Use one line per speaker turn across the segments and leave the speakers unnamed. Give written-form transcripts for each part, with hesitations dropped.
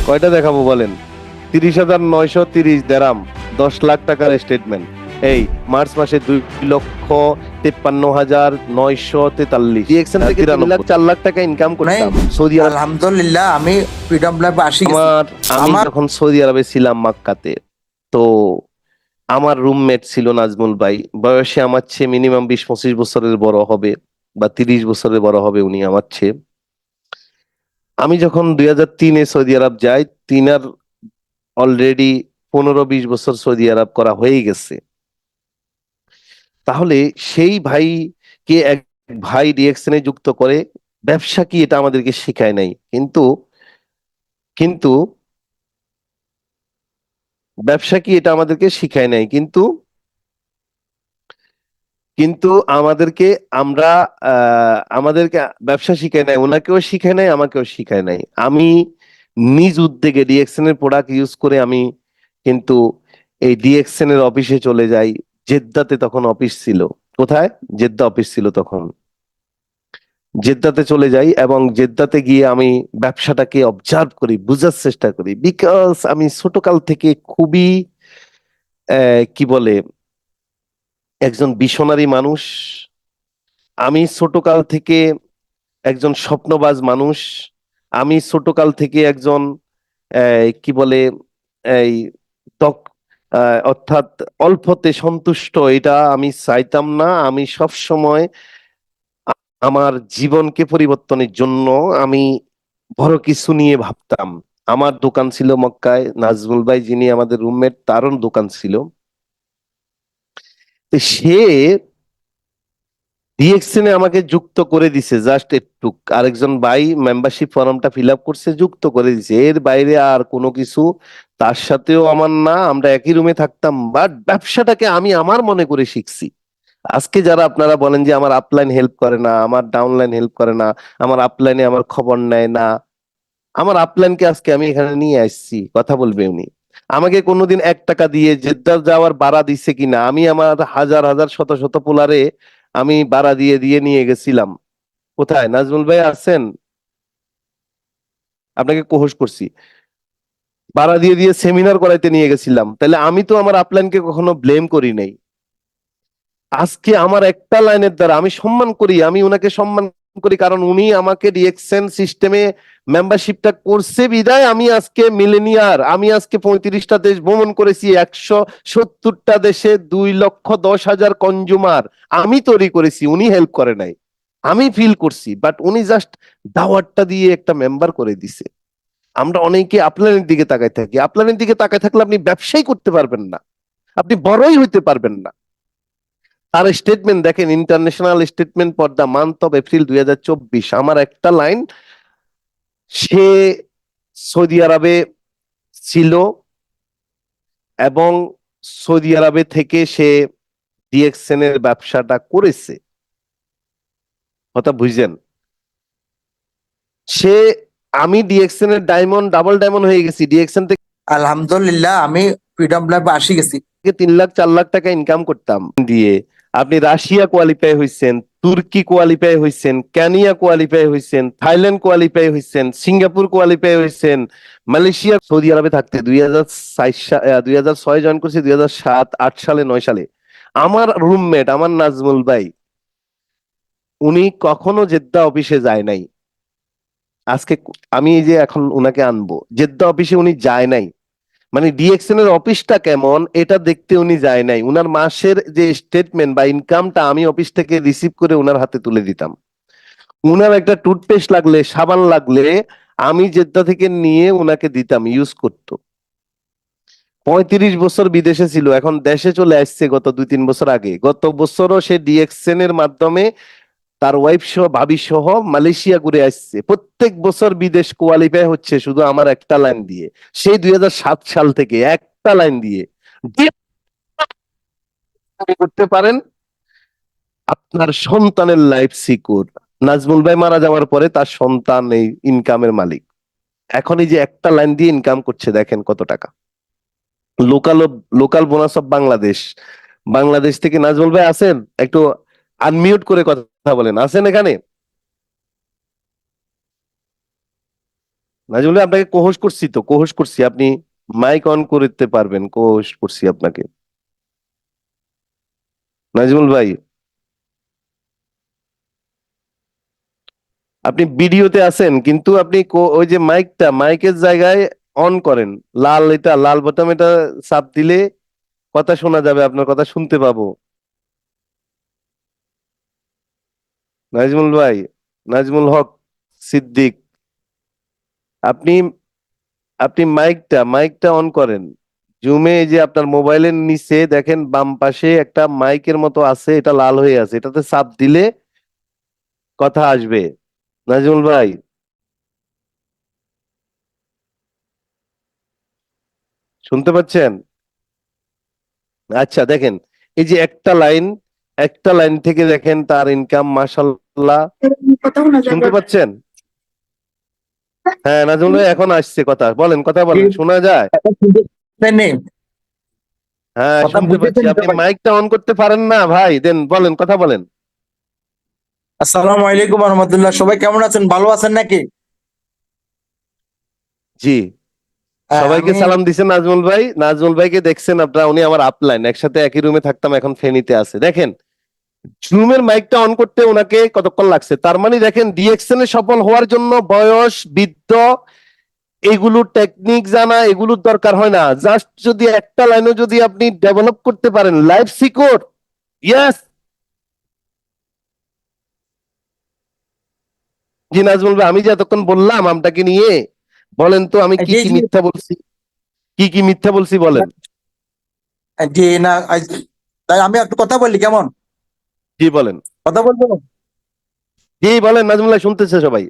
কয়টা দেখাবো বলেন? 30,930 দেরাম, 10 লাখ টাকার স্টেটমেন্ট। এই মার্চ মাসে 2,53,943 ডিএক্সএন থেকে 3,04,00,000 টাকা ইনকাম করতাম সৌদি আরব।
আলহামদুলিল্লাহ আমি ফ্রিডম ল্যাবে আসি গেছি।
আমি যখন সৌদি আরবে ছিলাম মক্কাতে, তো আমার রুমমেট ছিল নাজমুল ভাই। বয়সে আমার চেয়ে মিনিমাম 20-25 বছরের বড় হবে, বা 30 বছরের বড় হবে উনি আমার চেয়ে। আমি যখন 2003-এ সৌদি আরব যাই, তিনার অলরেডি 15-20 বছর সৌদি আরব করা হয়ে গেছে। তাহলে সেই ভাইকে এক ভাই ডিএক্সএনে যুক্ত করে। ব্যবসা কি এটা আমাদেরকে শেখায় নাই, কিন্তু কিন্তু ব্যবসা কি এটা আমাদেরকে শিখায় নাই, কিন্তু কিন্তু আমাদেরকে আমরা আমাদেরকে ব্যবসা শিখায় নাই, ওনাকেও শিখায় নাই, আমাকেও শিখায় নাই। আমি নিজ উদ্যোগে ডিএক্সএন এর প্রোডাক্ট ইউজ করে আমি কিন্তু এই ডিএক্সএন এর অফিসে চলে যাই। জেদ্দাতে তখন অফিস ছিল। কোথায়? জেদ্দা অফিস ছিল তখন। জেদ্দাতে চলে যাই এবং জেদ্দাতে গিয়ে আমি ব্যবসাটাকে অবজার্ভ করি, বুঝার চেষ্টা করি। বিকজ আমি ছোটকাল থেকে খুবই কি বলে, একজন বিশনারি মানুষ। আমি ছোটকাল থেকে একজন স্বপ্নবাজ মানুষ। আমি ছোটকাল থেকে একজন কি বলে, এই অর্থাৎ অল্পতে সন্তুষ্ট, এটা আমি চাইতাম না। আমি সব সময় আমার জীবনকে পরিবর্তনের জন্য আমি বড় কিছু নিয়ে ভাবতাম। আমার দোকান ছিল মক্কায়, নাজমুল ভাই যিনি আমাদের রুমমেট তারও দোকান ছিল। তো সে ডিএক্সএনে আমাকে যুক্ত করে দিছে, জাস্ট একটু। আরেকজন ভাই মেম্বারশিপ ফর্মটা ফিল আপ করছে, যুক্ত করে দিছে। এর বাইরে আর কোনো কিছু তার সাথেও আমার না। আমরা একই রুমে থাকতাম, বাট ব্যবসাটাকে আমি আমার মনে করে শিখছি। আজকে যারা আপনারা বলেন যে আমার আপলাইন হেল্প করে না, আমার ডাউনলাইন হেল্প করে না, আমার আপলাইনে আমার খবর নেয় না, আমার আপলাইনকে আজকে আমি এখানে নিয়ে আসছি, কথা বলবে উনি। আমাকে কোনোদিন 1 টাকা দিয়ে জেদ্দা যাওয়ার ভাড়া দিচ্ছে কিনা, আমি আমার হাজার হাজার শত শত পোলারে আমি ভাড়া দিয়ে দিয়ে নিয়ে গেছিলাম। কোথায় নাজমুল ভাই আছেন? আপনাকে কোহস করছি, ভাড়া দিয়ে দিয়ে সেমিনার করাইতে নিয়ে গেছিলাম। তাহলে আমি তো আমার আপলাইনকে কখনো ব্লেম করি নাই। আজকে আমার একটা লাইনের দ্বারা আমি সম্মান করি, আমি উনাকে সম্মান করি, কারণ উনি আমাকে ডিএক্সএন সিস্টেমে মেম্বারশিপটা করছে বিদায় আমি আজকে মিলেনিয়ার। আমি আজকে 35টা দেশ ভ্রমণ করেছি, 170টা দেশে 2,10,000 কনজুমার আমি তৈরি করেছি। উনি হেল্প করে নাই, আমি ফিল করছি, বাট উনি জাস্ট দাওয়াতটা দিয়ে একটা মেম্বার করে দিছে। আমরা অনেকে আপনার দিকে তাকায় থাকি। আপনার দিকে তাকায় থাকলে আপনি ব্যবসাই করতে পারবেন না, আপনি বড়ই হইতে পারবেন না। তার স্টেটমেন্ট দেখেন, international statement for the month of April 2024। আমার একটা লাইন, সে সৌদি আরবে ছিল এবং সৌদি আরবে থেকে সে ডিএক্সএন এর ব্যবসাটা করেছে। কথা বুঝছেন? সে, আমি ডিএক্সএন এর ডায়মন্ড, ডাবল ডায়মন্ড হয়ে গেছি ডিএক্সএন থেকে।
আলহামদুলিল্লাহ আমি ফ্রিডম ল্যাবে আসি গেছি।
3,00,000-4,00,000 টাকা ইনকাম করতাম দিয়ে। আপনি রাশিয়া কোয়ালিফাই হয়েছেন, তুর্কি কোয়ালিফাই হয়েছেন, কেনিয়া কোয়ালিফাই হয়েছেন, থাইল্যান্ড কোয়ালিফাই হয়েছেন, সিঙ্গাপুর কোয়ালিফাই হয়েছেন, মালয়েশিয়া। সৌদি আরবে থাকতে 2006 জয়েন করছি, 2007, 2008 সালে, 2009 সালে। আমার রুমমেট, আমার নাজমুল ভাই, উনি কখনো জেদ্দা অফিসে যায় নাই। আজকে আমি এই যে এখন উনাকে আনবো, জেদ্দা অফিসে উনি যায় নাই। মানে ডিএক্সএন এর অফিসটা কেমন এটা দেখতে উনি যায় নাই। উনার মাসের যে স্টেটমেন্ট বা ইনকামটা আমি অফিস থেকে রিসিভ করে উনার হাতে তুলে দিতাম। উনার একটা টুথপেস্ট লাগলে, সাবান লাগলে আমি জেদ্দা থেকে নিয়ে উনাকে দিতাম, ইউজ করতো। 35 বছর বিদেশে ছিল, এখন দেশে চলে আসছে গত 2-3 বছর আগে। গত বছরও সে ডিএক্সএন এর মাধ্যমে তার ওয়াইফ সহ, ভাবি সহ মালয়েশিয়া ঘুরে আসছে। প্রত্যেক বছর বিদেশ কোয়ালিফাই হচ্ছে শুধু আমার একটা লাইন দিয়ে। সেই 2007 সাল থেকে একটা লাইন দিয়ে করতে পারেন, আপনার সন্তানের লাইফ সিকিউর। নাজমুল ভাই মারা যাওয়ার পরে তার সন্তান এই ইনকামের মালিক। এখন এই যে একটা লাইন দিয়ে ইনকাম করছে, দেখেন কত টাকা। Local local bonus of Bangladesh. Bangladesh থেকে নাজমুল ভাই আছেন? একটু আনমিউট করে কথা বলেন, আছেন এখানে? নাজিমুল ভাই, আপনাকে কোহস করছি তো, কোহস করছি, আপনি মাইক অন করতে পারবেন, কোহস করছি আপনাকে। নাজিমুল ভাই, আপনি ভিডিওতে আছেন কিন্তু আপনি ওই যে মাইকটা, মাইকের জায়গায় অন করেন, লাল, এটা লাল বোতাম, এটা চাপ দিলে কথা শোনা যাবে, আপনার কথা শুনতে পাবো। নাজমুল ভাই, নাজমুল হক সিদ্দিক, আপনি আপনি মাইকটা অন করেন। জুমে এই যে আপনার মোবাইলের নিচে দেখেন বাম পাশে একটা মাইকের মতো আছে, এটা লাল হয়ে আছে, এটাতে চাপ দিলে কথা আসবে। নাজমুল ভাই, শুনতে পাচ্ছেন? আচ্ছা দেখেন, এই যে একটা লাইন থেকে দেখেন তার ইনকাম মাশাল্লাহ। শুনতে পাচ্ছেন? হ্যাঁ নাজমুল ভাই, এখন আসছে কথা, বলেন, কথা বলেন, শোনা যায়?
এখন শুনতে পাচ্ছেন?
হ্যাঁ
কথা
শুনতে পাচ্ছি।
বুঝতেছেন তো
আপনি
ভাই?
মাইকটা অন করতে পারেন না ভাই? দেন বলেন, কথা বলেন।
আসসালামু আলাইকুম রহমতুল্লাহ, সবাই কেমন আছেন? ভালো আছেন নাকি?
জি, সবাইকে
আমি
সালাম দিছেন নাজমুল ভাই। নাজমুল ভাইকে দেখছেন আপনারা, উনি আমার আপলাইন, একসাথে একই রুমে থাকতাম, এখন ফেনীতে আছে। দেখেন, জুমের মাইকটা অন করতে ওনাকে কতক্ষণ লাগছে, তার মানে দেখেন ডিএক্সএল এ সফল হওয়ার জন্য বয়স, বৃদ্ধ, এগুলো টেকনিক জানা, এগুলোর দরকার হয় না। জাস্ট যদি একটা লাইনও যদি আপনি ডেভেলপ করতে পারেন, লাইফ সিকিউর। ইয়েস। জি নাজমুল ভাই, আমি যে এতক্ষণ বললাম আপনাকে নিয়ে, বলেন তো আমি কি
জি
কি
জি
মিথ্যা বলছি, কি কি মিথ্যা বলছি বলেন।
জি না তাই আমি একটু কথা বললি কেমন?
জি বলেন।
কথা বলবো?
জি বলেন নাজমুল ভাই, শুনতেছে সবাই।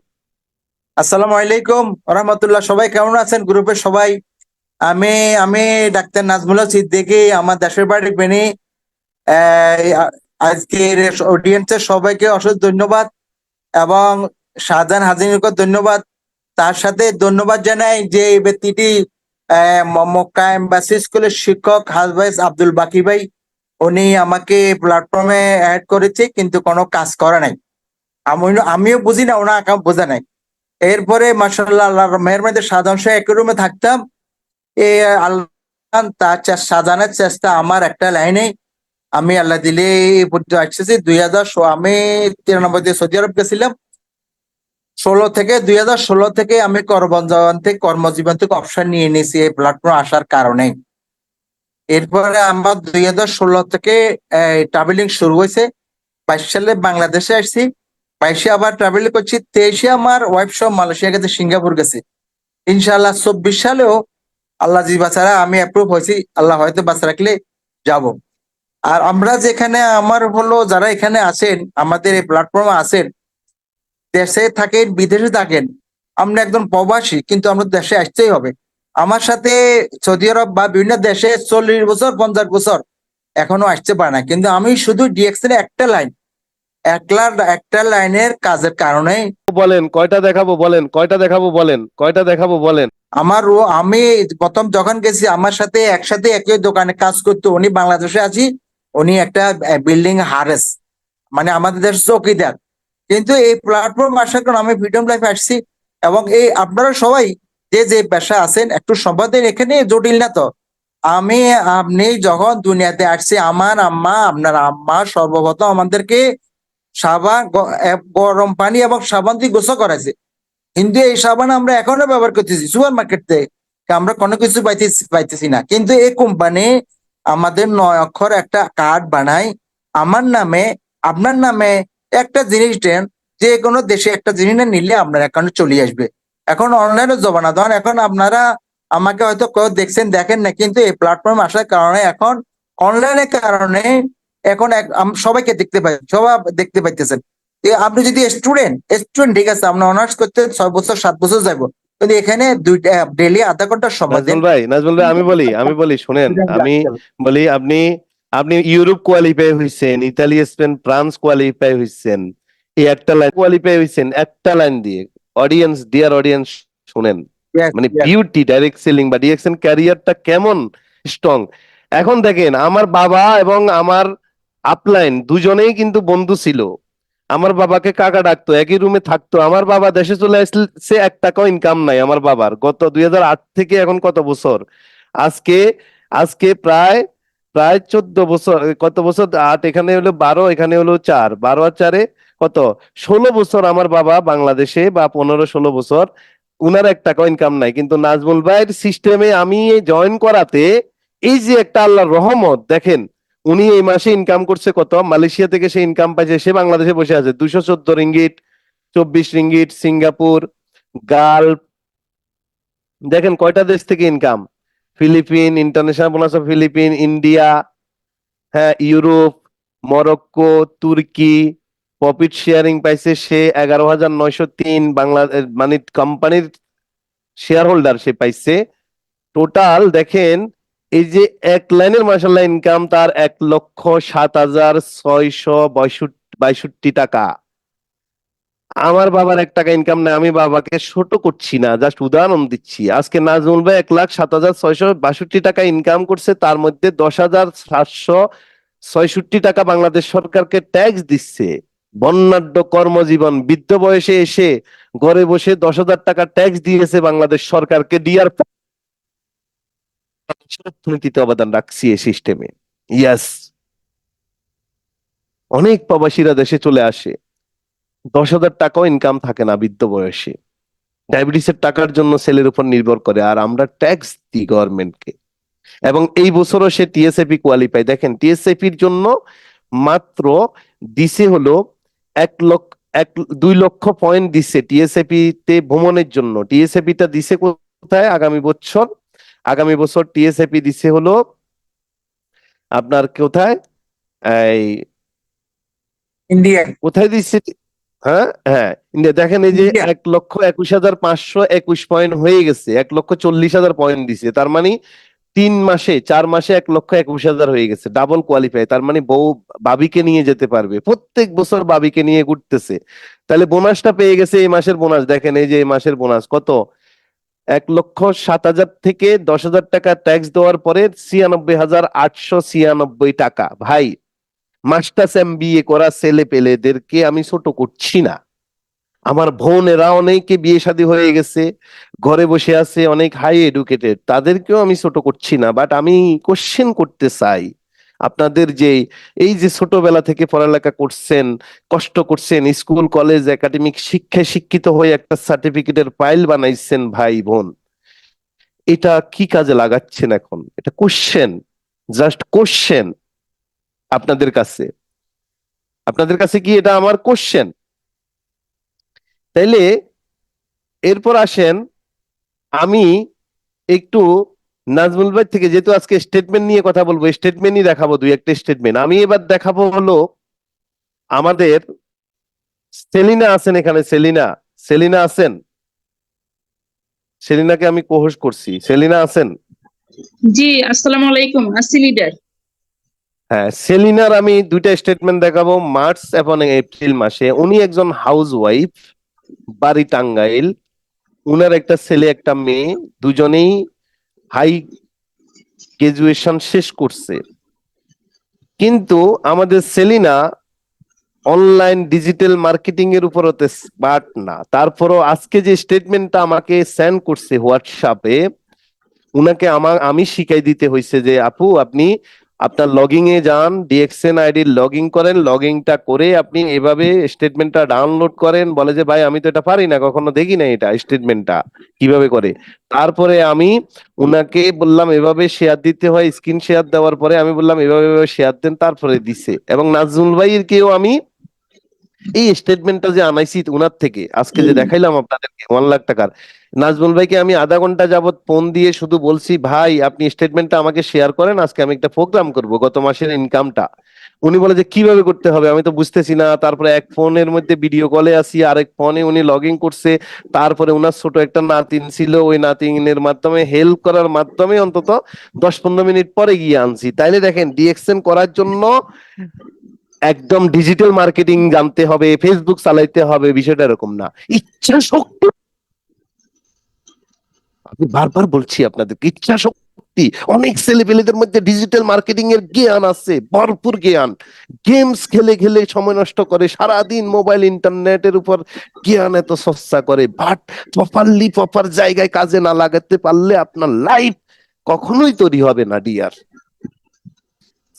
আসসালামু আলাইকুম রহমতুল্লাহ, সবাই কেমন আছেন গ্রুপের সবাই? আমি আমি ডাক্তার নাজমুল হক সিদ্দিকী, আমার দেশের বাড়ি ফেনী। আজকের অডিয়েন্সের সবাইকে অসংখ্য ধন্যবাদ এবং শাহজাহান হাজিরকে ধন্যবাদ। তার সাথে ধন্যবাদ জানাই যে এই ব্যক্তিটি মক্কা এম্বাসি স্কুলের শিক্ষক হাজবেস আব্দুল বাকি ভাই। উনি আমাকে প্ল্যাটফর্মে অ্যাড করেছে কিন্তু কোনো কাজ করে নাই। আমিও বুঝি না, ওনা একা বোঝা নাই। এরপরে মাশাআল্লাহ আল্লাহর মেহরবানিতে সাধারণ সহ একই রুমে থাকতাম। এ আল্লাহ তার সাজানোর চেষ্টা আমার একটা লাইনে। আমি আল্লাহ দিলে এই পর্যন্ত আসতেছি 2000, আমি 93 দিয়ে সৌদি আরব গেছিলাম। 2016 থেকে আমি কর্মজীবন থেকে অবসর নিয়ে নিয়েছি এই প্ল্যাটফর্ম আসার কারণে। এরপরে আমার 2016 থেকে ট্রাভেলিং শুরু হয়েছে। 22 সালে বাংলাদেশে আসছি, 22 আবার ট্রাভেলিং করছি, 23 আমার ওয়াইফ সহ মালয়েশিয়া গেছে, সিঙ্গাপুর গেছে। ইনশাআল্লাহ 24 সালেও আল্লাহ জি বাছারা আমি অ্যাপ্রুভ হয়েছি, আল্লাহ হয়তো বাঁচা রাখলে যাব। আর আমরা যেখানে আমার হলো যারা এখানে আছেন, আমাদের এই প্ল্যাটফর্মে আছেন, দেশে থাকেন বিদেশে থাকেন, আমরা একদম প্রবাসী কিন্তু আমরা দেশে আসতেই হবে। আমার সাথে সৌদি আরব বা বিভিন্ন দেশে 40 বছর 50 বছর এখনো আসতে পারে না, কিন্তু আমি শুধু ডিএক্সএল একটা লাইন, একটা লাইনের কাজের কারণে
বলেন কয়টা দেখাবো, বলেন কয়টা দেখাবো, বলেন কয়টা দেখাবো, বলেন।
আমি প্রথম যখন গেছি আমার সাথে একসাথে একই দোকানে কাজ করতো, উনি বাংলাদেশে আছি, উনি একটা বিল্ডিং হারেস, মানে আমাদের দেশ চৌকিদার। কিন্তু এই প্ল্যাটফর্ম আসার কারণে আমি ফ্রিডম লাইফে আসছি। এবং এই আপনারা সবাই যে যে পেশা আছেন একটু সম্পাদন, এখানে জটিল না তো। আমি আপনি যখন দুনিয়াতে আসছি, আমার আম্মা আপনার আম্মা সর্বপ্রথম আমাদেরকে গরম পানি এবং সাবান দিয়ে গোসল করাইছে। কিন্তু এই সাবান আমরা এখনো ব্যবহার করতেছি সুপার মার্কেট থেকে, আমরা কোনো কিছু পাইতেছি না। কিন্তু এই কোম্পানি আমাদের 9 অক্ষর একটা কার্ড বানায় আমার নামে, আপনার নামে, একটা জিনিস দেন, যে কোনো দেশে একটা জিনিস না নিলে আপনার অ্যাকাউন্টে চলে আসবে। এখন অনলাইনে জমানা ধরেন, এখন আপনারা আমাকে হয়তো কেউ দেখছেন দেখেন না, কিন্তু এই প্ল্যাটফর্ম আসার কারণে এখন অনলাইনের কারণে এখন সবাইকে দেখতে পাই, সবাই দেখতে পাইতেছেন। আপনি যদি স্টুডেন্ট ঠিক আছে, আপনি অনার্স করতে 6 বছর 7 বছর যাবো, কিন্তু এখানে দুইটা ডেলি আধা ঘন্টা সময় দেন।
নাজমুল ভাই, আমি বলি শুনেন, আমি বলি, আপনি আপনি ইউরোপ কোয়ালিফাই হয়েছেন, ইতালি, স্পেন, ফ্রান্স কোয়ালিফাই হয়েছেন, এই একটা লাইন কোয়ালিফাই হয়েছেন একটা লাইন দিয়ে। অডিয়েন্স, ডিয়ার অডিয়েন্স, শুনেন,
Yes,
মানে
yes.
বিউটি ডাইরেক্ট সেলিং বা ডিএক্সএন ক্যারিয়ারটা কেমন স্ট্রং। এখন দেখেন, আমার বাবা এবং আমার আপলাইন দুজনেই কিন্তু বন্ধু ছিল। আমার বাবাকে কাকা ডাকতো, একই রুমে থাকতো। আমার বাবা দেশে চলে আসছে, 1 টাকাও ইনকাম নাই আমার বাবার, গত 2008 থেকে এখন কত বছর, আজকে আজকে প্রায় প্রায় 14 বছর, কত বছর, 8, এখানে হলো 12, এখানে হলো 4, 12 আর 4 কত, 16 বছর আমার বাবা বাংলাদেশে, বা 15-16 বছর, উনার 1 টাকাও ইনকাম নাই। কিন্তু নাজমুল ভাইয়ের সিস্টেমে আমি জয়েন করাতে, এই যে একটা আল্লাহর রহমত দেখেন, উনি এই মাসে ইনকাম করছে কত, মালয়েশিয়া থেকে সে ইনকাম পাইছে, সে বাংলাদেশে বসে আছে 214 রিঙ্গিট, 24 রিঙ্গিট, সিঙ্গাপুর, গালফ, দেখেন কয়টা দেশ থেকে income, Philippines, international bonus of Philippines, India, হ্যাঁ, ইউরোপ, মরক্কো, তুর্কি, প্রফিট শেয়ারিং পাইছে সে 11,903, বাংলা মানে কোম্পানির শেয়ার হোল্ডার সে পাইছে। টোটাল দেখেন, এই যে এক লাইনের মাসাল্লাহ ইনকাম তার 1,07,662 টাকা। আমার বাবার 1 টাকা ইনকাম নাই, আমি বাবাকে ছোট করছি না, জাস্ট উদাহরণ দিচ্ছি। আজকে নাজমুল ভাই 1,07,662 টাকা ইনকাম করছে, তার মধ্যে 10,766 টাকা বাংলাদেশ সরকারকে ট্যাক্স দিচ্ছে। বর্ণাঢ্য কর্মজীবন, বৃদ্ধ বয়সে এসে ঘরে বসে 10,000 টাকা ট্যাক্স দিয়েছে বাংলাদেশ সরকারকে, দিয়ার পর অর্থনীতিতে অবদান রাখছি এই সিস্টেমে। ইয়াস, অনেক প্রবাসীরা দেশে চলে আসে, 10,000 টাকাও ইনকাম থাকে না বৃদ্ধ বয়সে, ডায়াবেটিসের টাকার জন্য সেলের উপর নির্ভর করে, আর আমরা ট্যাক্স দিই গভর্নমেন্টকে। এবং এই বছরও সে টিএসএপি কোয়ালিফাই। দেখেন টিএসএপির জন্য মাত্র দিছে হলো 1 লক্ষ, 2 লক্ষ পয়েন্ট দিছে টিএসএপি তে ভ্রমণের জন্য। টিএসএপিটা দিছে কোথায়, আগামী বছর, আগামী বছর টিএসএপি দিছে হলো আপনার কোথায়, এই
ইন্ডিয়া,
কোথায় দিচ্ছে, হ্যাঁ হ্যাঁ ইন্ডিয়া। দেখেন এই যে
ইন্ডিয়া।
1,21,521 হয়ে গেছে, 1,40,000 পয়েন্ট দিছে, তার মানে 3 মাসে 4 মাসে 1,21,000 হয়ে গেছে, ডাবল কোয়ালিফাই। তার মানে বউ বাবিকে নিয়ে যেতে পারবে, প্রত্যেক বছর বাবিকে নিয়ে ঘুরতেছে। তাহলে বোনাসটা পেয়ে গেছে, এই মাসের বোনাস দেখেন, এই যে এই মাসের বোনাস কত, 1,07,000 থেকে 10,000 টাকা ট্যাক্স দেওয়ার পরে 96,896 টাকা। ভাই, মাস্টার্স এমবিএ করা ছেলে পেলেদেরকে আমি ছোট করছি না, আমার বোনেরা অনেকে বিয়ে শাদী হয়ে গেছে, ঘরে বসে আছে, অনেক হাই এডুকেটেড, তাদেরকেও আমি ছোট করছি না। বাট আমি কোশ্চেন করতে চাই, আপনাদের যে এই যে ছোটবেলা থেকে পড়ালেখা করছেন, কষ্ট করছেন, স্কুল কলেজ একাডেমিক শিক্ষায় শিক্ষিত হয়ে একটা সার্টিফিকেটের ফাইল বানাইছেন ভাই বোন, এটা কি কাজে লাগাচ্ছেন এখন? এটা কোশ্চেন, জাস্ট কোশ্চেন আপনাদের কাছে, আপনাদের কাছে কি এটা আমার কোশ্চেন? তাইলে এরপর আসেন, আমি একটু নাজমুল ভাই থেকে, যেহেতু আজকে স্টেটমেন্ট নিয়ে কথা বলবো, স্টেটমেন্টই দেখাবো, 2-1টা স্টেটমেন্ট আমি এবার দেখাবো হলো আমাদের সেলিনা আছেন এখানে, সেলিনা, সেলিনা আছেন, সেলিনাকে আমি কোহোস্ট করছি, সেলিনা আছেন?
জি, আসসালামু আলাইকুম। আসি লিডার।
হ্যাঁ, সেলিনার আমি 2টা স্টেটমেন্ট দেখাবো, মার্চ এবং এপ্রিল মাসে। উনি একজন হাউস ওয়াইফ, বাড়ি টাঙ্গাইল, উনার একটা ছেলে একটা মেয়ে, দুজনেই হাই গ্রাজুয়েশন শেষ করছে। কিন্তু আমাদের সেলিনা অনলাইন ডিজিটাল মার্কেটিং এর উপর অত স্মার্ট না। তারপরও আজকে যে স্টেটমেন্টটা আমাকে সেন্ড করছে হোয়াটসঅ্যাপে, উনাকে আমি শিখাই দিতে হয়েছে যে আপু, আপনি আপনার লগইন এ যান, ডিএক্সএন আইডি লগইন করেন, লগইনটা করে আপনি এভাবে স্টেটমেন্টটা ডাউনলোড করেন। বলে যে ভাই আমি তো এটা পারি না, কখনো দেখি না এটা স্টেটমেন্টটা কিভাবে করে। তারপরে আমি উনাকে বললাম এভাবে শেয়ার দিতে হয়, স্ক্রিন শেয়ার দেওয়ার পরে আমি বললাম এভাবে এভাবে শেয়ার দেন, তারপরে দিছে। এবং নাজমুল ভাইয়ের কেও আমি এই স্টেটমেন্টটা যে আনাইছি উনার থেকে, আজকে যে দেখাইলাম আপনাদেরকে 1 লাখ টাকার, নাজমুল ভাইকে আমি আধা ঘন্টা যাবত ফোন দিয়ে শুধু বলছি ভাই আপনি স্টেটমেন্টটা আমাকে শেয়ার করেন, আজকে আমি একটা প্রোগ্রাম করব গত মাসের ইনকামটা। উনি বলে যে কিভাবে করতে হবে, আমি তো বুঝতেছি না। তারপরে এক ফোনের মধ্যে ভিডিও কলে আসি, আরেক ফোনে উনি লগ ইন করছে। তারপরে উনার ছোট একটা নাতিন ছিল, ওই নাতিনের মাধ্যমে হেল্প করার মাধ্যমে অন্তত 10-15 মিনিট পরে গিয়ে আনছি। তাইলে দেখেন ডিএকশন করার জন্য একদম ডিজিটাল মার্কেটিং জানতে হবে, ফেসবুক চালাইতে হবে, বিষয়টা এরকম না। ইচ্ছা শক্তি, আমি বারবার বলছি আপনাদেরকে, ইচ্ছা শক্তি অনেক ছেলেপেলেদের মধ্যে ডিজিটাল মার্কেটিং এর জ্ঞান আছে, ভরপুর জ্ঞান। গেমস খেলে খেলে সময় নষ্ট করে, সারাদিন মোবাইল ইন্টারনেটের উপর জ্ঞান এত চর্চা করে, বাট প্রপার জায়গায় কাজে না লাগাতে পারলে আপনার লাইফ কখনোই তৈরি হবে না ডিয়ার।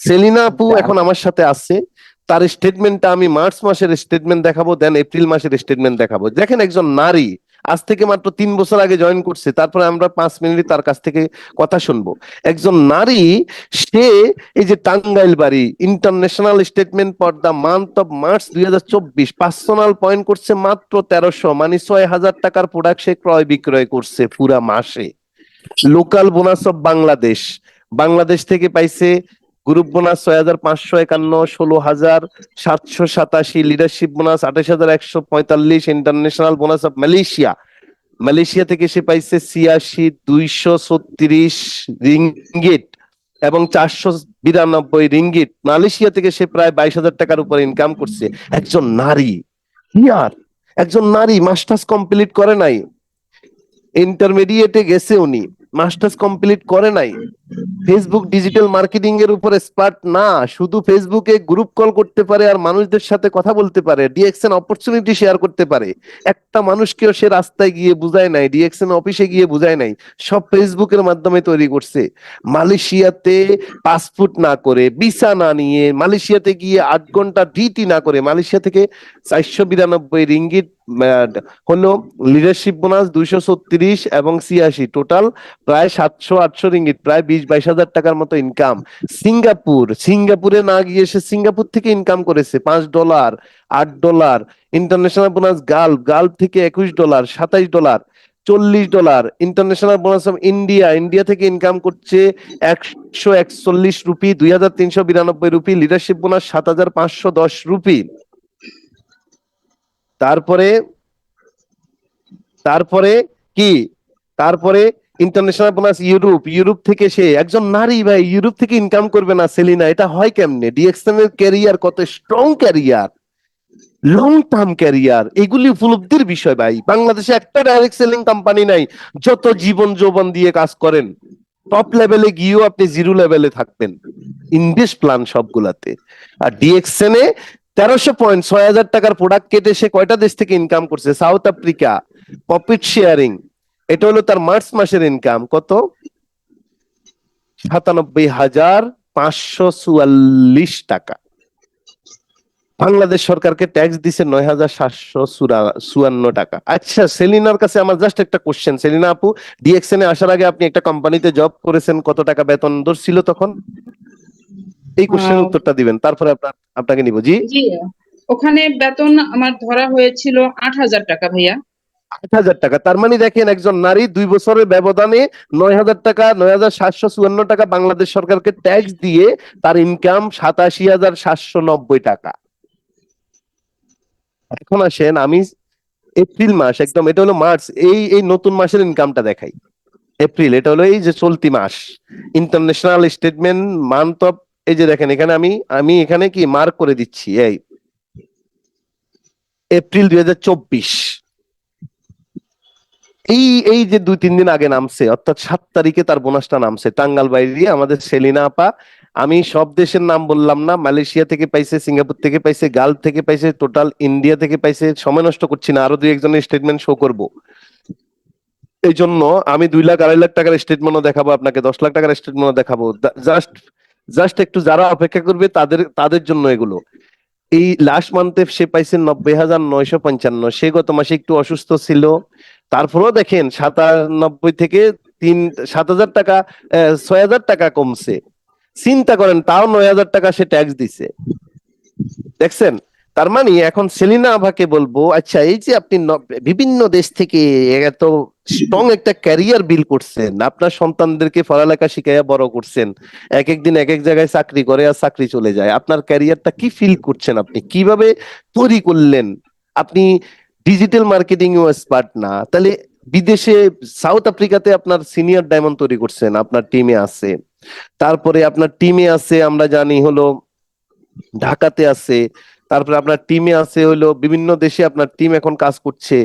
সেলিনা আপু এখন আমার সাথে আছে, তার স্টেটমেন্টটা আমি মার্চ মাসের স্টেটমেন্ট দেখাবো, দেন এপ্রিল মাসের স্টেটমেন্ট দেখাবো। দেখেন একজন নারী আজ থেকে মাত্র 3 বছর আগে জয়েন করছে, তারপরে আমরা 5 মিনিট তার কাছ থেকে কথা শুনবো। একজন নারী, সে এই যে টাঙ্গাইল বাড়ি international statement for the month of March 2024 personal point করছে মাত্র 1300, মানে 6000 টাকার প্রোডাক্ট সে ক্রয় বিক্রয় করছে পুরা মাসে। Local bonus of Bangladesh, Bangladesh থেকে পাইছে group bonus 6551, 16,787, leadership bonus 28,145, international bonus of Malaysia, Malaysia থেকে সে পাইছে 86,236 রিঙ্গিট এবং 492 রিঙ্গিট। মালয়েশিয়া থেকে সে প্রায় 22,000 টাকার উপর ইনকাম করছে। একজন নারী, ইয়ার একজন নারী মাস্টার্স কমপ্লিট করে নাই, ইন্টারমিডিয়েটে গেছে উনি, মাস্টার্স কমপ্লিট করে নাই, ফেসবুক ডিজিটাল মার্কেটিং এর উপর এক্সপার্ট না, শুধু ফেসবুকে গ্রুপ কল করতে পারে আর মানুষদের সাথে কথা বলতে পারে, ডিএক্সএন অপরচুনিটি শেয়ার করতে পারে। একটা মানুষকেও সে রাস্তায় গিয়ে বুঝায় নাই, ডিএক্সএন অফিসে গিয়ে বুঝায় নাই, সব ফেসবুকের মাধ্যমে তৈরি করছে। মালয়েশিয়াতে পাসপোর্ট না করে, ভিসা না নিয়ে, মালয়েশিয়াতে গিয়ে 8 ঘন্টা ডিউটি না করে, মালয়েশিয়া থেকে 492 রিঙ্গিট হলো লিডারশিপ বোনাস 236 এবং 86, টোটাল প্রায় 700-800 রিঙ্গিট, প্রায় 20-22 হাজার টাকার মতো ইনকাম। সিঙ্গাপুরে না গিয়ে সে সিঙ্গাপুর থেকে ইনকাম করেছে $5, $8। ইন্টারন্যাশনাল বোনাস গালফ থেকে $21, $27, $40। ইন্টারন্যাশনাল বোনাস অফ ইন্ডিয়া থেকে ইনকাম করছে 141 rupee, 2392 rupee, leadership bonus 7510 rupee. তারপরে কি, তারপরে ইন্টারন্যাশনাল বোনাস ইউরোপ থেকে সে, একজন নারী ভাই ইউরোপ থেকে ইনকাম করবে না সেলিনা, এটা হয় কেমনে? ডিএক্সএন এর ক্যারিয়ার কত strong career, long term career, এগুলি উপলব্ধির বিষয় ভাই। বাংলাদেশে একটা ডাইরেক্ট সেলিং কোম্পানি নাই, যত জীবন যৌবন দিয়ে কাজ করেন, টপ লেভেলে গিয়েও আপনি জিরো লেভেলে থাকবেন, ইনভেস্ট প্ল্যান সবগুলাতে। আর ডিএক্সএন এ 1300 পয়েন্ট, 6000 টাকার প্রোডাক্ট কেটে সে কয়টা দেশ থেকে ইনকাম করছে? সাউথ আফ্রিকা, প্রফিট শেয়ারিং, এটা হলো তার মার্চ মাসের ইনকাম কত? 97,544 টাকা। বাংলাদেশ সরকারকে ট্যাক্স দিছে 9,754 টাকা। আচ্ছা, সেলিনার কাছে আমার জাস্ট একটা কোশ্চেন, সেলিনা আপু ডিএক্সএন এ আসার আগে আপনি একটা কোম্পানিতে জব করেছেন, কত টাকা বেতন দর ছিল তখন? এই কোশ্চেনের উত্তরটা দিবেন, তারপরে আপনাকে নিব। জি,
জি, ওখানে বেতন আমার ধরা হয়েছিল 8,000 টাকা ভাইয়া।
8,000 টাকা। তার মানে দেখেন একজন নারী 2 বছরের ব্যবধানে 9,000 টাকা, 9,754 টাকা বাংলাদেশ সরকারকে ট্যাক্স দিয়ে তার ইনকাম 87,790 টাকা। এখন আসেন, আমি এপ্রিল মাস, একদম এটা হলো মার্চ, এই নতুন মাসের ইনকামটা দেখাই। এপ্রিল, এটা হলো এই যে চলতি মাস, ইন্টারন্যাশনাল স্টেটমেন্ট মান্থ অফ, এই যে দেখেন এখানে আমি এখানে কি মার্ক করে দিচ্ছি, এই এপ্রিল 2024, এই যে 2-3 দিন আগে নামছে, অর্থাৎ 7 তারিখে তার বোনাসটা নামছে। টাঙ্গাইল বাইরে আমাদের সেলিনা আপা, আমি সব দেশের নাম বললাম না, মালয়েশিয়া থেকে পাইছে, সিঙ্গাপুর থেকে পাইছে, গালফ থেকে পাইছে, টোটাল ইন্ডিয়া থেকে পাইছে। সময় নষ্ট করছি না, আরো 2-1 জনের স্টেটমেন্ট শো করব। এই জন্য আমি 2 লাখ 2.5 লাখ টাকার স্টেটমেন্টও দেখাবো আপনাকে, 10 লাখ টাকার স্টেটমেন্টও দেখাবো। জাস্ট একটু যারা অপেক্ষা করবে তাদের জন্য এগুলো। এই লাস্ট মান্থে সে পাইছে 90,955। সে গত মাসে একটু অসুস্থ ছিল, তারপরেও দেখেন 97 থেকে 7,000 টাকা, 6,000 টাকা কমছে। চিন্তা করেন, তাও 9,000 টাকা সে ট্যাক্স দিছে। দেখছেন? তার মানে এখন সেলিনা আভাকে বলবো, আচ্ছা এই যে আপনি বিভিন্ন দেশ থেকে এত স্ট্রং একটা ক্যারিয়ার বিল্ড করছেন, আপনার সন্তানদেরকে পড়ালেখা শিখাইয়া বড় করছেন, এক এক দিন এক এক জায়গায় চাকরি করে আর চাকরি চলে যায়, আপনার ক্যারিয়ারটা কি ফিল করছেন? আপনি কিভাবে তৈরি করলেন? আপনি ডিজিটাল মার্কেটিং ও এক্সপার্ট না, তাহলে বিদেশে সাউথ আফ্রিকাতে আপনার সিনিয়র ডায়মন্ড তৈরি করছেন, আপনার টিমে আছে। তারপরে আপনার টিমে আছে আমরা জানি হলো ঢাকাতে আছে, তারপরে আপনার টিমে আছে হলো বিভিন্ন দেশে আপনার টিম এখন কাজ করছে।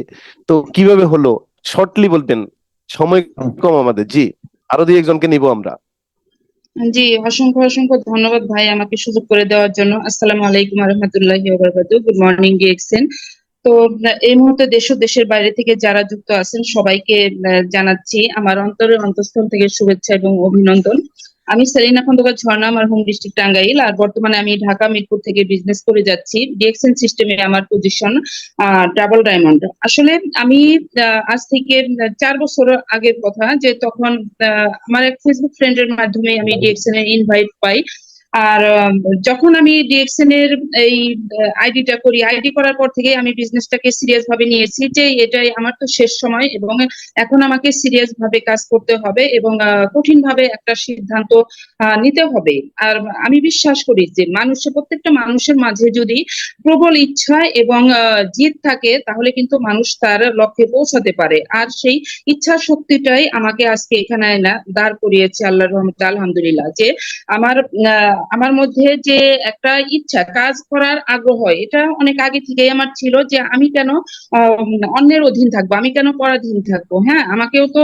তো কিভাবে হলো শর্টলি বলবেন, সময় কম আমাদের। জি আরো দুই একজনকে নিব আমরা।
জি, অসংখ্য অসংখ্য ধন্যবাদ ভাই আমাকে সুযোগ করে দেওয়ার জন্য। আসসালামু আলাইকুম রহমতুল্লাহি ওয়া বারাকাতুহু। Good morning DXN. তো এই মুহূর্তে দেশ ও দেশের বাইরে থেকে যারা যুক্ত আছেন সবাইকে জানাচ্ছি আমার অন্তরের অন্তঃস্থল থেকে শুভেচ্ছা এবং অভিনন্দন। আমি সেলিনা খন্দকার ঝর্ণা, আমার হোম ডিস্ট্রিক্ট টাঙ্গাইল, আর বর্তমানে আমি ঢাকা মিরপুর থেকে বিজনেস করে যাচ্ছি। ডিএক্সএন সিস্টেমে আমার পজিশন ডাবল ডায়মন্ড। আসলে আমি আজ থেকে 4 বছর আগের কথা, যে তখন আমার এক ফেসবুক ফ্রেন্ডের মাধ্যমে আমি ডিএক্সএন এর ইনভাইট পাই। আর যখন আমি ডিএক্সএন এর এই আইডিটা করি, আইডি করার পর থেকে আমি বিজনেসটাকে সিরিয়াস ভাবে নিয়েছি যে এটাই আমার তো শেষ সময় এবং এখন আমাকে সিরিয়াস ভাবে কাজ করতে হবে এবং কঠিন ভাবে একটা সিদ্ধান্ত নিতে হবে। আর আমি বিশ্বাস করি যে প্রত্যেকটা মানুষের মাঝে যদি প্রবল ইচ্ছা এবং জিদ থাকে তাহলে কিন্তু মানুষ তার লক্ষ্যে পৌঁছাতে পারে। আর সেই ইচ্ছা শক্তিটাই আমাকে আজকে এখানে দাঁড় করিয়েছে আল্লাহর রহমতে, আলহামদুলিল্লাহ। যে আমার মধ্যে যে একটা ইচ্ছা, কাজ করার আগ্রহ, এটা অনেক আগে থেকেই আমার ছিল যে আমি কেন অন্যের অধীন থাকবো, আমি কেন পরাধীন থাকবো। হ্যাঁ, আমাকেও তো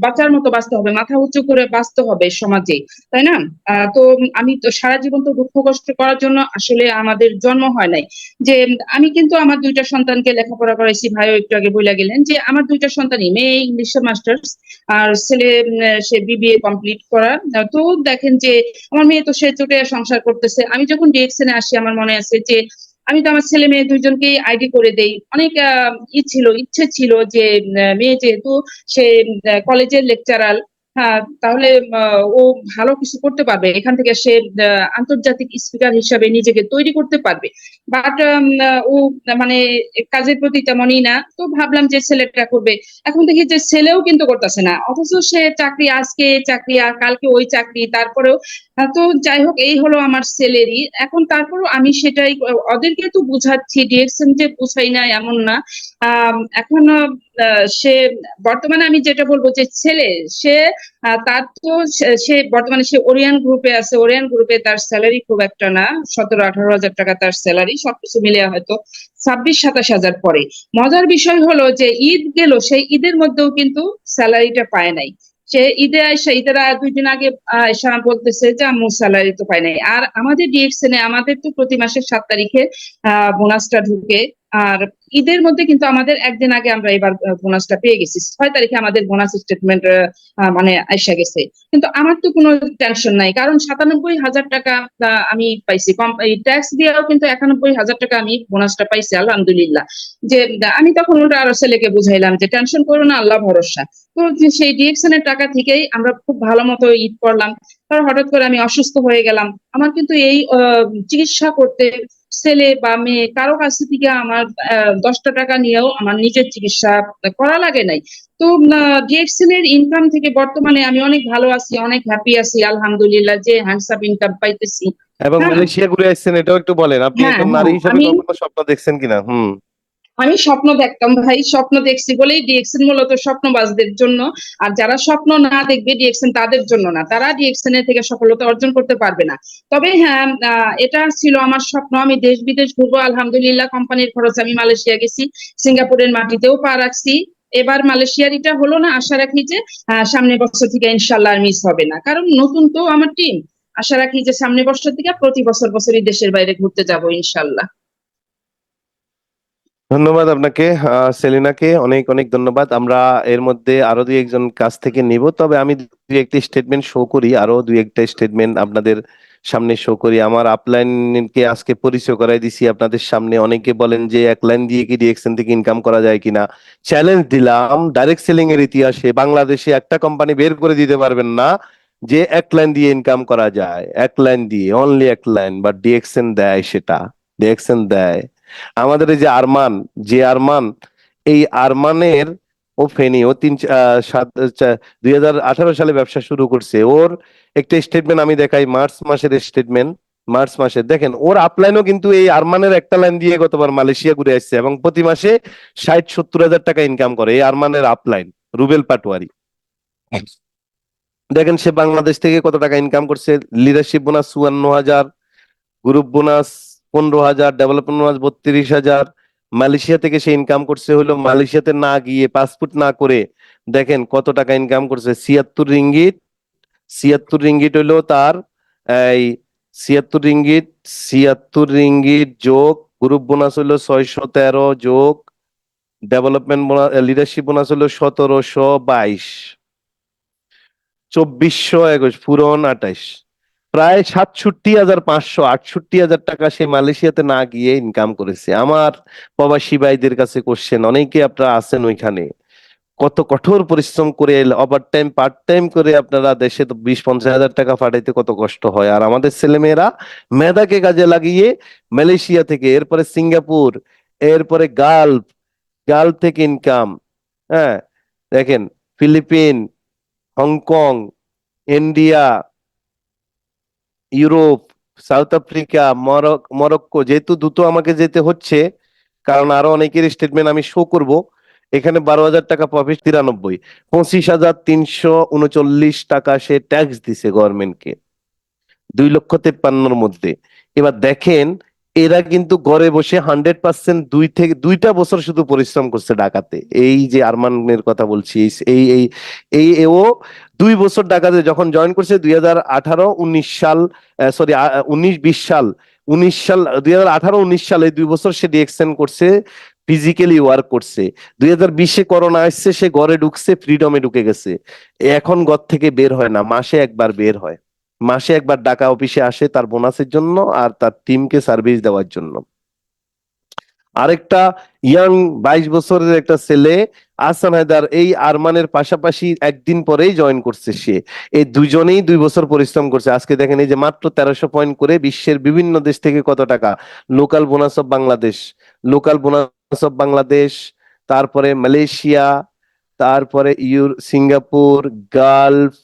বাচ্চার মতো বাঁচতে হবে, মাথা উঁচু করে বাঁচতে হবে সমাজে, তাই না? তো আমি তো সারা জীবন তো দুঃখ কষ্ট করার জন্য আসলে আমাদের জন্ম হয় নাই। যে আমি কিন্তু আমার 2টা সন্তানকে লেখাপড়া করাইছি, ভাইও একটু আগে বলে গেলেন যে আমার 2টা সন্তানই, মেয়ে ইংলিশে মাস্টার্স আর ছেলে সে বিবিএ কমপ্লিট করা। তো দেখেন যে আমার মেয়ে তো সে চোটে সংসার করতেছে। আমি যখন ডিএক্সএন এ আসি আমার মনে আছে যে আমি তো আমার ছেলে মেয়ে দুইজনকে আইডি করে দেই। অনেক ইচ্ছে ছিল যে মেয়ে যেহেতু সে কলেজের লেকচারার, হ্যাঁ, তাহলে ও ভালো কিছু করতে পারবে, এখান থেকে সে আন্তর্জাতিক স্পিকার হিসাবে নিজেকে তৈরি করতে পারবে। বাট ও মানে কাজের প্রতি তেমনই না, তো ভাবলাম যে ছেলেটা করবে। এখন দেখি যে ছেলেও কিন্তু করতেছে না, অথচ সে চাকরি, আজকে চাকরি আর কালকে ওই চাকরি। তারপরেও তো যাই হোক, এই হলো আমার ছেলেরই। এখন তারপরও আমি সেটাই ওদেরকে তো বুঝাচ্ছি, ডিএক্সএন যে বুঝাই না এমন না। এখন সে বর্তমানে আমি যেটা বলবো যে ছেলে, সে তার তো সে বর্তমানে সে ওরিয়ান গ্রুপে আছে। ওরিয়ান গ্রুপে তার স্যালারি খুব একটা না, 17-18 হাজার টাকা তার স্যালারি, সবকিছু মিলে হয়তো 26-27 হাজার পরে। মজার বিষয় হলো যে ঈদ গেল, সেই ঈদের মধ্যেও কিন্তু স্যালারিটা পায় নাই। সে ঈদের 2 দিন আগে এসে বলতেছে যে আম্মু স্যালারি তো পাই নাই। আর আমাদের ডিএক্সএন এ আমাদের তো প্রতি মাসের 7 তারিখে বোনাসটা ঢুকে। আর ঈদের মধ্যে কিন্তু আমাদের একদিন আগে আমরা এবার বোনাসটা পেয়ে গেছি, 6 তারিখে আমাদের বোনাস স্টেটমেন্ট মানে এসে গেছে। কিন্তু আমার তো কোনো টেনশন নাই, কারণ 97,000 টাকা আমি পাইছি, কম ট্যাক্স দিয়েও কিন্তু 91,000 টাকা আমি বোনাসটা পাইছি, আলহামদুলিল্লাহ। যে আমি তখন ওটা আরো ছেলেকে বুঝাইলাম যে টেনশন করো না, আল্লাহ ভরসা। তো সেই ডিএক্সএন এর টাকা থেকেই আমরা খুব ভালো মতো ঈদ করলাম। তারপর হঠাৎ করে আমি অসুস্থ হয়ে গেলাম। আমার কিন্তু এই চিকিৎসা করতে ছেলে বা মেয়ে কারো কাছে থেকে আমার 10টা টাকা নিয়েও আমার নিজের চিকিৎসা করা লাগে নাই। তো ডিএক্সএন এর ইনকাম থেকে বর্তমানে আমি অনেক ভালো আছি, অনেক হ্যাপি আছি, আলহামদুলিল্লাহ, যে হ্যান্ডসাম ইনকাম পাইতেছি।
এবং
হ্যাঁ,
মালয়েশিয়া ঘুরে আসছেন, এটাও একটু বলেন, আপনি
হ্যাঁ,
একজন
হ্যাঁ,
নারী হিসেবে
আমি
কখনো স্বপ্ন দেখছেন কিনা?
আমি স্বপ্ন দেখতাম ভাই, স্বপ্ন দেখছি বলেই ডিএক্সএন মূলত স্বপ্নবাজদের জন্য। আর যারা স্বপ্ন না দেখবে ডিএক্সএন তাদের জন্য না, তারা ডিএক্সএন এর থেকে সফলতা অর্জন করতে পারবে না। তবে হ্যাঁ, এটা ছিল আমার স্বপ্ন, আমি দেশ বিদেশ ঘুরবো। আলহামদুলিল্লাহ, কোম্পানির খরচ আমি মালয়েশিয়া গেছি, সিঙ্গাপুরের মাটিতেও পা রাখছি। এবার মালয়েশিয়ার এটা হলো না, আশা রাখি যে সামনের বছর থেকে ইনশাল্লাহ আর মিস হবে না, কারণ নতুন তো আমার টিম। আশা রাখি যে সামনের বছর থেকে প্রতি বছরই দেশের বাইরে ঘুরতে যাব ইনশাল্লাহ।
ধন্যবাদ আপনাকে, সেলিনাকে অনেক অনেক ধন্যবাদ। আমরা এর মধ্যে আরো দুই একজন কাছ থেকে নিব, তবে আমি দুই একটি স্টেটমেন্ট শো করি, আরো দুই একটা স্টেটমেন্ট আপনাদের সামনে শো করি। আমার আপলাইনকে আজকে পরিচয় করাই দিছি আপনাদের সামনে। অনেকে বলেন যে এক লাইন দিয়ে কি ডিএক্সএন থেকে ইনকাম করা যায় কিনা। চ্যালেঞ্জ দিলাম, ডাইরেক্ট সেলিং এর ইতিহাসে বাংলাদেশে একটা কোম্পানি বের করে দিতে পারবেন না যে এক লাইন দিয়ে ইনকাম করা যায়, এক লাইন দিয়ে, অনলি এক লাইন। বাট ডিএক্সএন দেয় সেটা, ডিএক্সএন দেয়। আমাদের এই যে আরমান, যে আরমান, এই আরমানের, ও ফেনী, ও 2018 সালে ব্যবসা শুরু করছে। ওর একটা স্টেটমেন্ট আমি দেখাই, মার্চ মাসের স্টেটমেন্ট। মার্চ মাসে দেখেন, ওর আপলাইনও কিন্তু এই আরমানের একটা লাইন দিয়ে গতবার মালয়েশিয়া ঘুরে আসছে এবং প্রতি মাসে 60-70 হাজার টাকা ইনকাম করে এই আরমানের আপলাইন, রুবেল পাটোয়ারি। দেখেন সে বাংলাদেশ থেকে কত টাকা ইনকাম করছে। Leadership bonus 54,000, group bonus 15,000, development bonus 32,000, Malaysia থেকে সে ইনকাম করছে হলো মালয়েশিয়াতে না গিয়ে পাসপোর্ট না করে দেখেন কত টাকা ইনকাম করছে, 76 রিঙ্গিট। 76 রিঙ্গিট হইলো তার এই 76 রিঙ্গিট, 76 রিঙ্গিট যোগ গ্রুপ বোনাস হইলো 613 যোগ ডেভেলপমেন্ট বোনাস লিডারশিপ বোনাস হলো 1722, 2421 পূরণ 28, প্রায় 67,500 68,000 টাকা সে মালয়েশিয়াতে না গিয়ে ইনকাম করেছে। আমার প্রবাসী ভাইদের কাছে কোশ্চেন, অনেকে আপনারা আছেন ওইখানে, কত কঠোর পরিশ্রম করে ওভার টাইম পার্ট টাইম করে আপনারা দেশে তো 20-50 হাজার টাকা পাঠাইতে কত কষ্ট হয়, আর আমাদের ছেলেমেয়েরা মেধাকে কাজে লাগিয়ে মালয়েশিয়া থেকে, এরপরে সিঙ্গাপুর, এরপরে গালফ, গালফ থেকে ইনকাম, হ্যাঁ দেখেন, Philippines, Hong Kong, India, Europe, south Africa, Morocco, যেহেতু দ্রুত আমাকে যেতে হচ্ছে কারণ আরো অনেকের স্টেটমেন্ট আমি শো করব। এখানে 12,000 টাকা প্রফিট, 93, 25,339 টাকা সে ট্যাক্স দিছে গভর্নমেন্টকে 2,53,000 মধ্যে। এবার দেখেন এরা কিন্তু ঘরে বসে 100% 2 বছর শুধু পরিশ্রম করছে ঢাকাতে। এই যে আরমানের কথা বলছি, এই এই এই ও 2 বছর ঢাকাতে যখন জয়েন করছে 2018-19 সাল, সরি 19-20 সাল, 19 সাল, 2018-19 সাল, এই 2 বছর সে ডিএক্সএন করছে, ফিজিক্যালি ওয়ার্ক করছে। 2020-এ করোনা আসছে, সে ঘরে ঢুকছে, ফ্রিডমে ঢুকে গেছে, এখন ঘর থেকে বের হয় না, মাসে একবার বের হয়, মাসে একবার ঢাকা অফিসে আসে তার বোনাসের জন্য আর তার টিমকে সার্ভিস দেওয়ার জন্য। আরেকটা ইয়াং 22 বছরের একটা ছেলে আহসান হায়দার এই আরমানের পাশাপাশি একদিন পরেই জয়েন করছে সে। এই দুজনেই 2 বছর পরিশ্রম করছে। আজকে দেখেন এই যে মাত্র 1300 পয়েন্ট করে বিশ্বের বিভিন্ন দেশ থেকে কত টাকা, local bonus of Bangladesh, local bonus of Bangladesh, তারপরে মালয়েশিয়া, তারপরে সিঙ্গাপুর, গালফ,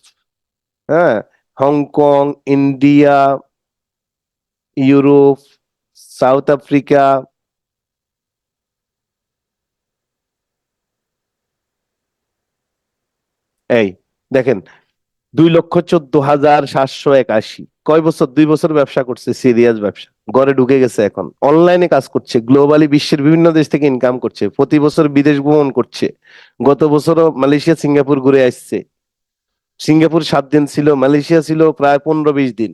হ্যাঁ, Hong Kong, India, Europe, south Africa, এই দেখেন 2,14,781। কয় বছর? 2 বছর ব্যবসা করছে, সিরিয়াস ব্যবসা, ঘরে ঢুকে গেছে, এখন অনলাইনে কাজ করছে, গ্লোবালি বিশ্বের বিভিন্ন দেশ থেকে ইনকাম করছে, প্রতি বছর বিদেশ ভ্রমণ করছে। গত বছরও মালয়েশিয়া সিঙ্গাপুর ঘুরে আসছে। সিঙ্গাপুর 7 দিন ছিল, মালয়েশিয়া ছিল প্রায় 15-20 দিন।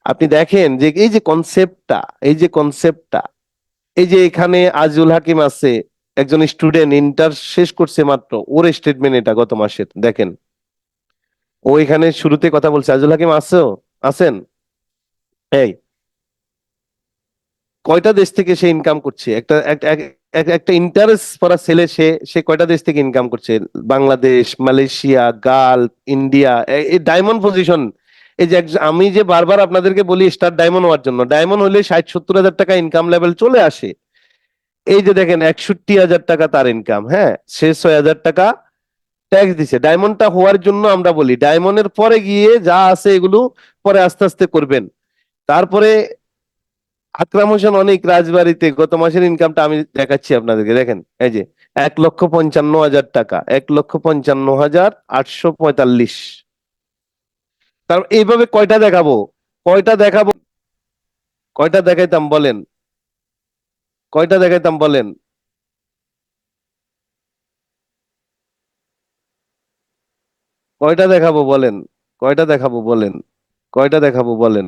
আপনি দেখেন যে এই যে কনসেপ্টটা, এই যে কনসেপ্টটা, এই যে এখানে আজিজুল হাকিম আছে, একজন স্টুডেন্ট, ইন্টার শেষ করছে মাত্র, ওর স্টেটমেন্ট এটা গত মাসের, দেখেন ও এখানে শুরুতে কথা বলছে। আজিজুল হাকিম আছো? আছেন? এই কয়টা দেশ থেকে সে ইনকাম করছে, একটা ইন্টারেস্ট পড়া ছেলে, সে সে কয়টা দেশ থেকে ইনকাম করছে? বাংলাদেশ, মালয়েশিয়া, গালফ, ইন্ডিয়া, এই ডায়মন্ড পজিশন। এই যে আমি যে বারবার আপনাদেরকে বলি স্টার ডায়মন্ড হওয়ার জন্য, ডায়মন্ড হলে 60-70 হাজার টাকা ইনকাম লেভেল চলে আসে। এই যে দেখেন 61,000 টাকা তার ইনকাম, হ্যাঁ, সে 6,000 টাকা ট্যাক্স দিছে। ডায়মন্ডটা হওয়ার জন্য আমরা বলি ডায়মন্ডের পরে গিয়ে যা আছে এগুলো পরে আস্তে আস্তে করবেন। তারপরে আকরাম হোসেন অনেক রাজবাড়িতে গত মাসের ইনকামটা আমি দেখাচ্ছি আপনাদেরকে, দেখেন এই যে 1,55,000 টাকা, 1,55,845। তার এইভাবে কয়টা দেখাবো? কয়টা দেখাবো? কয়টা দেখাইতাম বলেন? কয়টা দেখাইতাম বলেন? কয়টা দেখাবো বলেন? কয়টা দেখাবো বলেন? কয়টা দেখাবো বলেন?